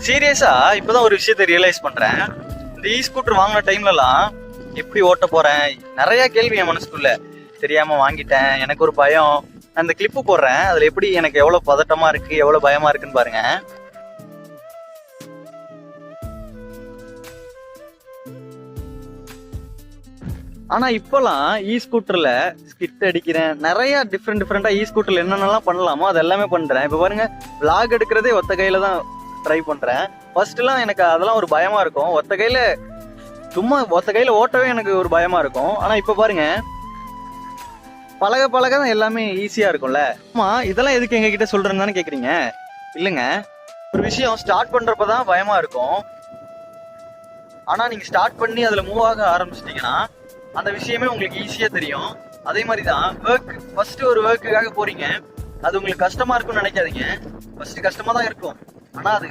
சீரியஸா இப்பதான் ஒரு விஷயத்த ரியலைஸ் பண்றேன். இந்த இ ஸ்கூட்டர் வாங்கின டைம்லலாம் எப்படி ஓட்ட போறேன் நிறைய கேள்வி என் மனசுக்குள்ள. தெரியாம வாங்கிட்டேன், எனக்கு ஒரு பயம். அந்த கிளிப்பு போடுறேன், அதுல எப்படி எனக்கு எவ்வளவு பதட்டமா இருக்கு, எவ்வளவு பயமா இருக்குன்னு பாருங்க. ஆனா இப்பெல்லாம் இ ஸ்கூட்டர்ல ஸ்கிட் அடிக்கிறேன், நிறைய டிஃப்ரெண்டா இ ஸ்கூட்டர்ல என்னென்னலாம் பண்ணலாமோ அது எல்லாமே பண்றேன். இப்ப பாருங்க, விளாக் எடுக்கிறதே ஒத்த கையில தான் ட்ரை பண்றேன். ஃபர்ஸ்ட் எல்லாம் எனக்கு அதெல்லாம் ஒரு பயமா இருக்கும். ஒத்த கையில ஓட்டவே எனக்கு ஒரு பயமா இருக்கும். ஆனா இப்ப பாருங்க, பழக பழக தான் எல்லாமே ஈஸியா இருக்கும்ல. ஆமா, இதெல்லாம் எதுக்கு எங்க கிட்ட சொல்றேன்னு தானே கேக்குறீங்க? இல்லைங்க, ஒரு விஷயம் ஸ்டார்ட் பண்றப்பதான் பயமா இருக்கும். ஆனா நீங்க ஸ்டார்ட் பண்ணி அதுல மூவ் ஆக ஆரம்பிச்சிட்டீங்கன்னா அந்த விஷயமே உங்களுக்கு ஈஸியா தெரியும். அதே மாதிரிதான் ஃபர்ஸ்ட் ஒரு ஒர்க்குக்காக போறீங்க, அது உங்களுக்கு கஷ்டமா இருக்கும்னு நினைக்காதீங்க. ஃபர்ஸ்ட் கஷ்டமா தான் இருக்கும், ஆனா அது